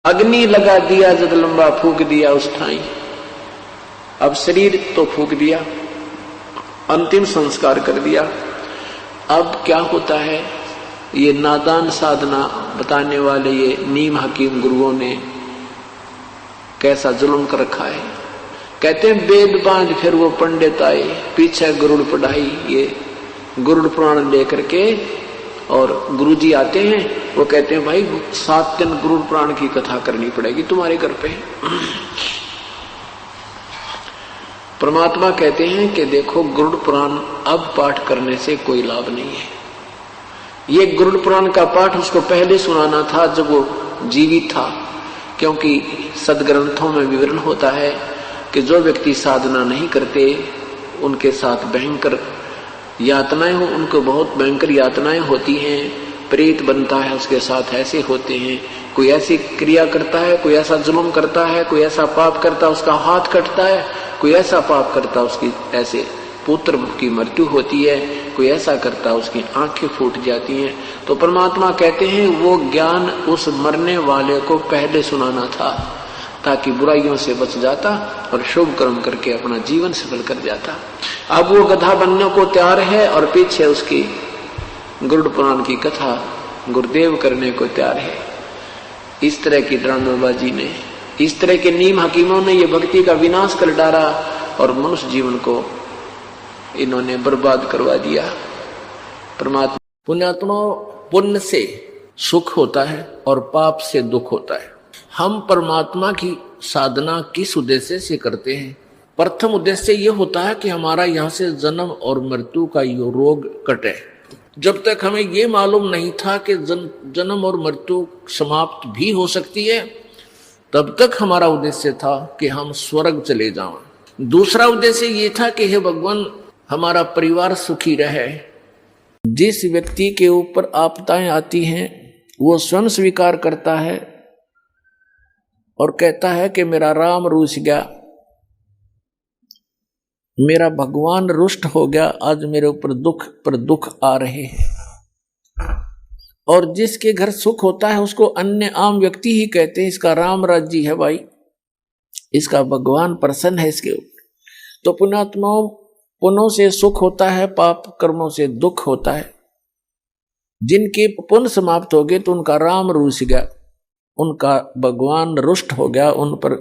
अग्नि लगा दिया जद लंबा फूक दिया उस ठाई। अब शरीर तो फूक दिया, अंतिम संस्कार कर दिया। अब क्या होता है, ये नादान साधना बताने वाले ये नीम हकीम गुरुओं ने कैसा जुल्म कर रखा है। कहते हैं वेद बांध फिर वो पंडित आए, पीछे गरुड़ पढ़ाई, ये गरुड़ पुराण लेकर के, और गुरुजी आते हैं, वो कहते हैं भाई 7 दिन गरुड़ पुराण की कथा करनी पड़ेगी तुम्हारे घर पे। परमात्मा कहते हैं कि देखो गरुड़ पुराण अब पाठ करने से कोई लाभ नहीं है। ये गरुड़ पुराण का पाठ उसको पहले सुनाना था जब वो जीवित था, क्योंकि सदग्रंथों में विवरण होता है कि जो व्यक्ति साधना नहीं करते उनके साथ भयंकर यातनाएं हो, उनको बहुत भयंकर यातनाएं होती हैं। प्रेत बनता है उसके साथ ऐसे होते हैं, कोई ऐसी क्रिया करता है, कोई ऐसा जुल्म करता है, कोई ऐसा पाप करता है उसका हाथ कटता है, कोई ऐसा पाप करता है उसकी ऐसे पुत्र की मृत्यु होती है, कोई ऐसा करता है उसकी आंखें फूट जाती हैं। तो परमात्मा कहते हैं वो ज्ञान उस मरने वाले को पहले सुनाना था ताकि बुराइयों से बच जाता और शुभ कर्म करके अपना जीवन सफल कर जाता। अब वो गधा बनने को तैयार है और पीछे उसकी गरुड़ पुराण की कथा गुरुदेव करने को तैयार है। इस तरह की ड्रामेबाजी ने, इस तरह के नीम हकीमों ने ये भक्ति का विनाश कर डाला और मनुष्य जीवन को इन्होंने बर्बाद करवा दिया। परमात्मा पुण्यात्मा, पुण्य से सुख होता है और पाप से दुख होता है। हम परमात्मा की साधना किस उद्देश्य से करते हैं? प्रथम उद्देश्य ये होता है कि हमारा यहाँ से जन्म और मृत्यु का ये रोग कटे। जब तक हमें ये मालूम नहीं था कि जन्म और मृत्यु समाप्त भी हो सकती है, तब तक हमारा उद्देश्य था कि हम स्वर्ग चले जाएं। दूसरा उद्देश्य ये था कि हे भगवान हमारा परिवार सुखी रहे। जिस व्यक्ति के ऊपर आपदाएं आती हैं वो स्वयं स्वीकार करता है और कहता है कि मेरा राम रूठ गया, मेरा भगवान रुष्ट हो गया, आज मेरे ऊपर दुख पर दुख आ रहे हैं। और जिसके घर सुख होता है उसको अन्य आम व्यक्ति ही कहते हैं इसका राम राज्य है भाई, इसका भगवान प्रसन्न है इसके ऊपर। तो पुण्यात्माओं, पुण्यों से सुख होता है, पाप कर्मों से दुख होता है। जिनके पुण्य समाप्त हो गए तो उनका राम रूठ गया, उनका भगवान रुष्ट हो गया, उन पर